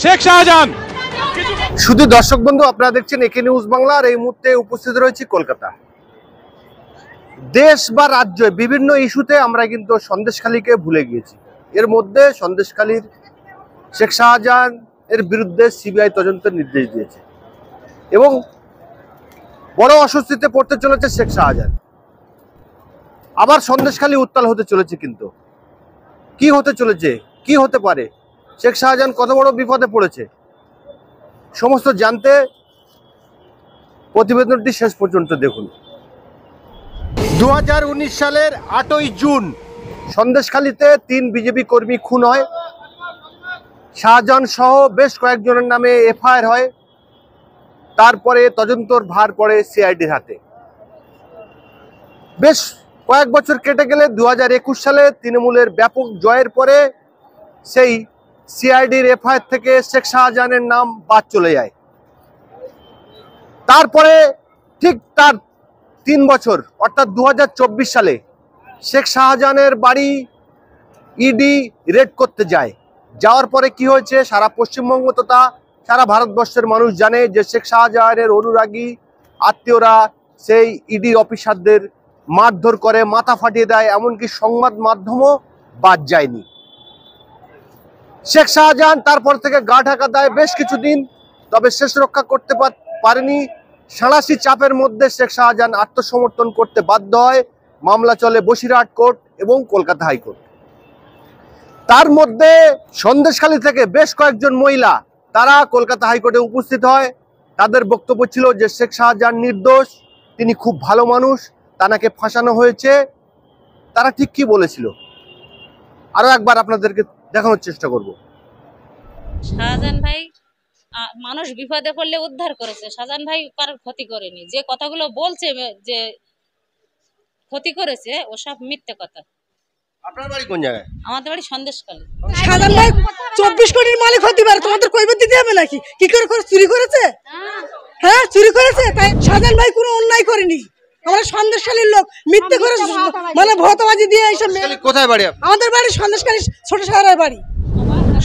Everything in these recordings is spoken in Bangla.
শেখ শাহজাহান। শুধু দর্শক বন্ধু, আপনারা দেখছেন একে নিউজ বাংলা। আর এই মুহূর্তে উপস্থিত রয়েছি কলকাতা। দেশ বা রাজ্যে বিভিন্ন ইস্যুতে আমরা কিন্তু সন্দেশখালীকে ভুলে গিয়েছি। এর মধ্যে সন্দেশখালীর শেখ শাহজাহান এর বিরুদ্ধে সিবিআই তদন্তের নির্দেশ দিয়েছে এবং বড় অস্বস্তিতে পড়তে চলেছে শেখ শাহজাহান। আবার সন্দেশখালী উত্তাল হতে চলেছে। কিন্তু কি হতে চলেছে, কি হতে পারে, শেখ শাহজাহান কত বড় বিপদে পড়েছে, সমস্ত জানতে প্রতিবেদনটি শেষ পর্যন্ত দেখুন। 2019 সালের 8ই জুন সন্দেশখালীতে 3 বিজেপি কর্মী খুন হয়। শাহজাহান সহ বেশ কয়েকজনের নামে এফআইআর হয়। তারপরে তদন্তর ভার পড়ে সিআইডির হাতে। বেশ কয়েক বছর কেটে গেলে 2021 সালে তৃণমূলের ব্যাপক জয়ের পরে সেই সিআইডির এফআইআর থেকে শেখ শাহজাহানের নাম বাদ চলে যায়। তারপরে ঠিক তার 3 বছর অর্থাৎ 2024 সালে শেখ শাহজাহানের বাড়ি ইডি রেড করতে যায়। যাওয়ার পরে কি হয়েছে সারা পশ্চিমবঙ্গ তথা সারা ভারতবর্ষের মানুষ জানে যে শেখ শাহজাহানের অনুরাগী আত্মীয়রা সেই ইডি অফিসারদের মারধর করে, মাথা ফাটিয়ে দেয়, এমনকি সংবাদ মাধ্যমও বাদ যায়নি। শেখ শাহজাহান তারপর থেকে গা ঢাকা দেয় বেশ কিছুদিন, তবে শেষ রক্ষা করতে পারেনি। সাঁড়াশি চাপের মধ্যে শেখ শাহজাহান আত্মসমর্পণ করতে বাধ্য হয়। মামলা চলে বসিরহাট কোর্ট এবং কলকাতা হাইকোর্ট। তার মধ্যে সন্দেশখালী থেকে বেশ কয়েকজন মহিলা তারা কলকাতা হাইকোর্টে উপস্থিত হয়। তাদের বক্তব্য ছিল যে শেখ শাহজাহান নির্দোষ, তিনি খুব ভালো মানুষ, তাকে ফাঁসানো হয়েছে। তারা ঠিক কি বলেছিল আরো একবার আপনাদেরকে দেখানোর চেষ্টা করব। শাহজাহান ভাই মানুষ বিপদে পড়লে উদ্ধার করেছে। শাহজাহান ভাই কারোর ক্ষতি করেনি। যে কথাগুলো বলছে যে ক্ষতি করেছে ওসব মিথ্যে কথা। আপনার বাড়ি কোন জায়গায়? আমাদের বাড়ি সন্দেশখালী। শাহজাহান ভাই 24 কোটির মালিক হতে পারে, তোমাদের কৈফিয়ত দিতে হবে নাকি? কি করে চুরি করেছে? হ্যাঁ চুরি করেছে। তাই শাহজাহান ভাই কোনো অন্যায় করেনি। আমরা সন্দেশখালীর লোক, মিথ্যে করে মানে ভোটবাজি দিয়ে এইসব। কোথায় বাড়ি? আমাদের বাড়ি সন্দেশখালী ছোট শহরের বাড়ি।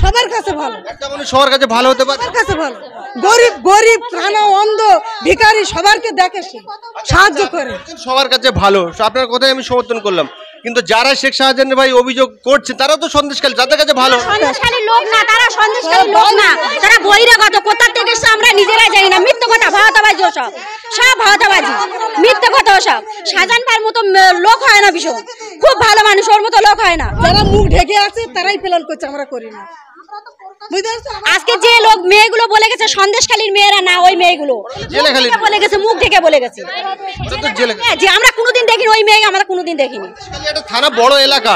সবার কাছে ভালো, একটা মানুষ সবার কাছে ভালো হতে পারে, সবার কাছে ভালো। গরিব গরিব কানা অন্ধ ভিখারি সবারকে দেখে, সাহায্য করে, সবার কাছে ভালো। আপনার কথাই আমি সমর্থন করলাম। কিন্তু যারা শেখ শাহজাহানের ভাই অভিযোগ করছে তারা তো সন্দেশখালী, তাদের কাছে ভালো। সন্দেশখালীর লোক না, তারা সন্দেশখালীর লোক না, তারা বহিরাগত। কোথা থেকে আমরা নিজেরাই জানি না। মিথ্যে কথা, ভাওতাবাজি, ওসব সব ভাওতাবাজি, মিথ্যে কথা ওসব। শাহজাহান ভাইয়ের মতো লোক হয় না, ভীষণ খুব ভালো মানুষ, ওর মতো লোক হয় না। যারা মুখ ঢেকে আছে তারাই প্ল্যান করছে, আমরা করি না। আজকে যে লোক মেয়েগুলো বলে গেছে সন্দেশখালীর মেয়েরা না, ওই মেয়েগুলো বলে গেছে, মুখ ঢেকে বলে গেছে যে আমরা কোনোদিন দেখিনি ওই মেয়ে, আমরা কোনোদিন দেখিনি। এটা থানা বড় এলাকা,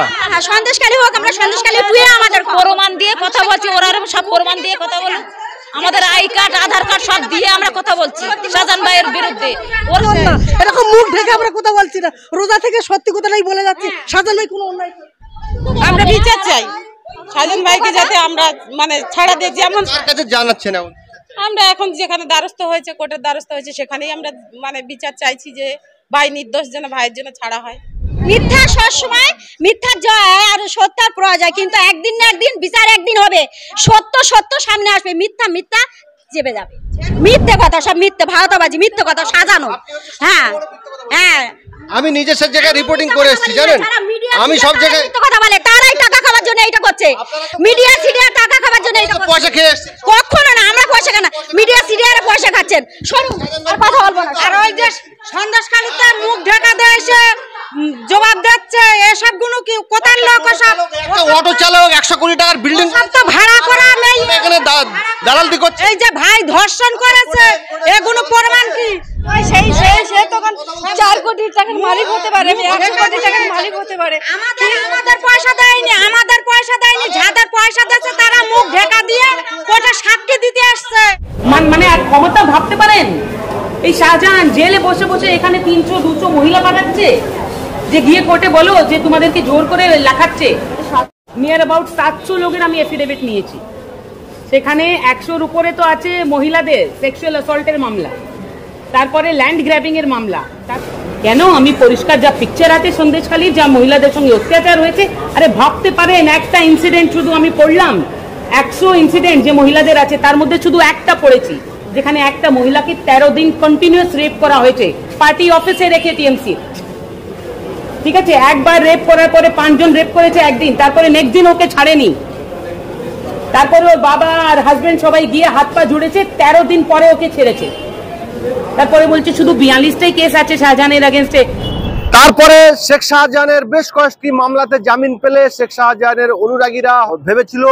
সন্দেশখালী হোক, আমরা সন্দেশখালী টুয়ে আমাদের প্রমাণ দিয়ে কথা বলছি। ওরা সব প্রমাণ দিয়ে কথা বলে, আমাদের আই কার্ড আধার কার্ড সব দিয়ে আমরা কথা বলছি শাহজাহান ভাইয়ের বিরুদ্ধে। এরকম মুখ ঢেকে আমরা কথা বলছি না, রোজা থেকে সত্যি কথাটাই বলে যাচ্ছি। শাহজাহান ভাই কোনো অন্যায়, আমরা বিচার চাই শাহজাহান ভাইকে, যাতে আমরা মানে ছাড়া দিয়ে, যেমন কাছে জানাচ্ছেন আমরা এখন যেখানে দ্বারস্থ হয়েছে, কোর্টের দ্বারস্থ হয়েছে, সেখানেই আমরা মানে বিচার চাইছি যে ভাই নির্দোষ যেন ভাইয়ের জন্য ছাড়া হয়। মিথ্যা সবসময় মিথ্যার জয় আর সত্যের পরাজয়, কিন্তু একদিন না একদিন বিচার একদিন হবে। সত্য সত্য সামনে আসবে, মিথ্যা মিথ্যা চেপে যাবে। মিথ্যে কথা সব, মিথ্যে ভাওতাবাজি, মিথ্যে কথা সাজানো। হ্যাঁ হ্যাঁ, আমি নিজের সব জায়গায় রিপোর্টিং করে এসেছি, জানেন। আমি সব জায়গায় মিথ্যে কথা বলে, তারাই টাকা খাওয়ার জন্য এইটা করছে। মিডিয়া সিডিয়ার টাকা খাওয়ার জন্য এইটা করছে। পয়সা খেয়ে এসেছি কখনো না, আমরা পয়সা কেন, মিডিয়া সিডিয়ারে পয়সা খাচ্ছেন। সরুন, আর কথা বলবো না। আর ওই যে সন্দেশখালীতে মুখ ঢাকা দিয়ে এসে জবাব দিচ্ছে, এসব গুলো কি কোথার লোক? সব একটা অটো চালক 100 কোটি টাকার বিল্ডিং সব তো ভাড়া করা নেই, এখানে দালালি করছে। এই যে ভাই ধর্ষণ করেছে, এগুলো প্রমাণ কি? সে তখন 4 কোটি টাকার মালিক হতে পারে, 100 কোটি টাকার মালিক হতে পারে। আমাদের পয়সা দেয়নি, আমাদের পয়সা দেয়নি। যাদের পয়সা দিয়েছে তারা মুখ ঢাকা দিয়ে কোর্টে সাক্ষী দিতে আসছে। মানে আর ক্ষমতা ভাবতে পারেন? এই শাহজাহান জেলে বসে বসে এখানে 300-200 মহিলা পাঠাচ্ছে, যে গিয়ে কোর্টে বলো যে তোমাদেরকে জোর করে লেখাচ্ছে। নিয়ার অ্যাবাউট 700 লোকের আমি এফিডেভিট নিয়েছি। সেখানে 100-র উপরে তো আছে মহিলাদের সেক্সুয়াল অ্যাসল্টের মামলা, তারপরে ল্যান্ড গ্র্যাবিং এর মামলা। কেন আমি পরিষ্কার যা পিকচার আছে সন্দেশখালীর, যা মহিলাদের সঙ্গে অত্যাচার হয়েছে। আরে ভাবতে পারেন একটা ইনসিডেন্ট শুধু আমি পড়লাম 100 ইনসিডেন্ট যে মহিলাদের আছে তার মধ্যে শুধু একটা পড়েছি যেখানে একটা মহিলাকে 13 দিন কন্টিনিউয়াস রেপ করা হয়েছে পার্টি অফিসে রেখে টিএমসি। ঠিক আছে, একবার রেপ করার পরে 5 জন রেপ করেছে একদিন, তারপরে নেক্সট দিন ওকে ছাড়েনি, তারপরে ওর বাবা আর হাজবেন্ড সবাই গিয়ে হাত পা জুড়েছে, 13 দিন পরে ওকে ছেড়েছে। তারপরে বলছে শুধু 42টাই কেস আছে শাহজাহানের এগেনস্টে। তারপরে শেখ শাহজাহানের বেশ কয়েকটি মামলাতে জামিন পেলে শেখ শাহজাহানের অনুরাগীরা ভেবেছিল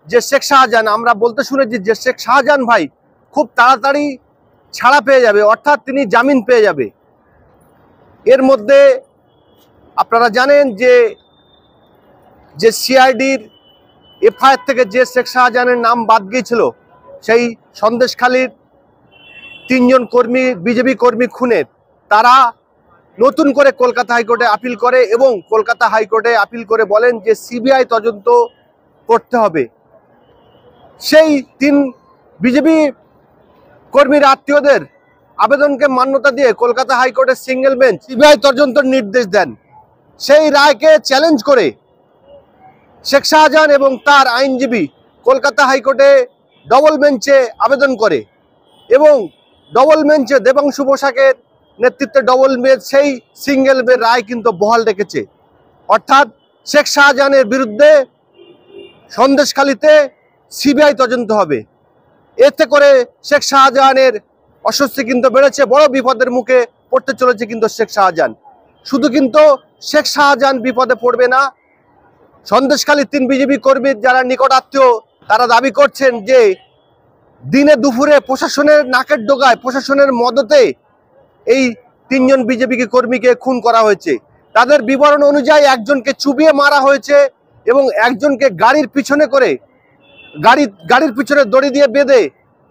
যে শেখ শাহজাহান, আমরা বলতে শুনেছি যে শেখ শাহজাহান ভাই খুব তাড়াতাড়ি ছাড়া পেয়ে যাবে, অর্থাৎ তিনি জামিন পেয়ে যাবে। এর মধ্যে আপনারা জানেন যে সিআইডির এফআইআর থেকে যে শেখ শাহজাহানের নাম বাদ গিয়েছিল, সেই সন্দেশখালীর 3 জন কর্মী, বিজেপি কর্মী খুনের, তারা নতুন করে কলকাতা হাইকোর্টে আপিল করে এবং কলকাতা হাইকোর্টে আপিল করে বলেন যে সিবিআই তদন্ত করতে হবে। সেই 3 বিজেপি কর্মীর আত্মীয়দের আবেদনকে মান্যতা দিয়ে কলকাতা হাইকোর্টের সিঙ্গেল বেঞ্চ সিবিআই তদন্তের নির্দেশ দেন। সেই রায়কে চ্যালেঞ্জ করে শেখ শাহজাহান এবং তার আইনজীবী কলকাতা হাইকোর্টে ডবল বেঞ্চে আবেদন করে এবং ডবল বেঞ্চে দেবাংশু বসাকের নেতৃত্বে ডবল বেঞ্চ সেই সিঙ্গেল বেঞ্চ রায় কিন্তু বহাল রেখেছে। অর্থাৎ শেখ শাহজাহানের বিরুদ্ধে সন্দেশখালীতে সিবিআই তদন্ত হবে। এতে করে শেখ শাহজাহানের অস্বস্তি কিন্তু বেড়েছে, বড় বিপদের মুখে পড়তে চলেছে কিন্তু শেখ শাহজাহান। শুধু কিন্তু শেখ শাহজাহান বিপদে পড়বে না, সন্দেশখালীর 3 বিজেপি কর্মীর যারা নিকট আত্মীয় তারা দাবি করছেন যে দিনে দুপুরে প্রশাসনের নাকের ডোগায়, প্রশাসনের মদতে এই 3 জন বিজেপি কর্মীকে খুন করা হয়েছে। তাদের বিবরণ অনুযায়ী একজনকে চুবিয়ে মারা হয়েছে এবং একজনকে গাড়ির পিছনে করে গাড়ির পিছনে দড়ি দিয়ে বেঁধে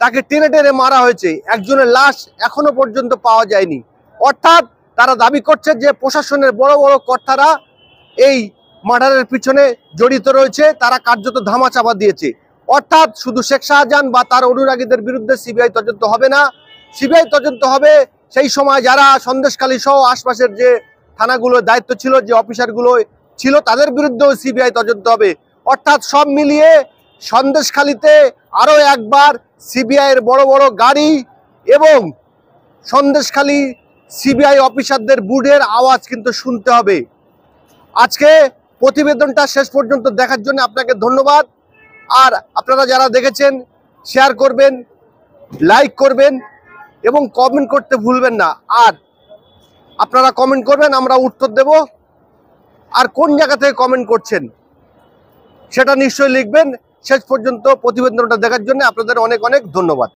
তাকে টেনে টেনে মারা হয়েছে। একজনের লাশ এখনো পর্যন্ত পাওয়া যায়নি। অর্থাৎ তারা দাবি করছে যে প্রশাসনের বড় বড় কর্তারা এই মার্ডারের পিছনে জড়িত রয়েছে, তারা কার্যত ধামাচাপা দিয়েছে। অর্থাৎ শুধু শেখ শাহজাহান বা তার অনুরাগীদের বিরুদ্ধে সিবিআই তদন্ত হবে না, সিবিআই তদন্ত হবে সেই সময় যারা সন্দেশখালী সহ আশপাশের যে থানাগুলোর দায়িত্ব ছিল, যে অফিসারগুলো ছিল, তাদের বিরুদ্ধেও সিবিআই তদন্ত হবে। অর্থাৎ সব মিলিয়ে সন্দেশখালীতে আরও একবার সিবিআইয়ের বড় বড় গাড়ি এবং সন্দেশখালী সিবিআই অফিসারদের বুটের আওয়াজ কিন্তু শুনতে হবে। আজকে প্রতিবেদনটা শেষ পর্যন্ত দেখার জন্য আপনাকে ধন্যবাদ। আর আপনারা যারা দেখেছেন শেয়ার করবেন, লাইক করবেন এবং কমেন্ট করতে ভুলবেন না। আর আপনারা কমেন্ট করবেন, আমরা উত্তর দেব। আর কোন জায়গা থেকে কমেন্ট করছেন সেটা নিশ্চয়ই লিখবেন। শেষ পর্যন্ত প্রতিবেদনটা দেখার জন্য আপনাদের অনেক অনেক ধন্যবাদ।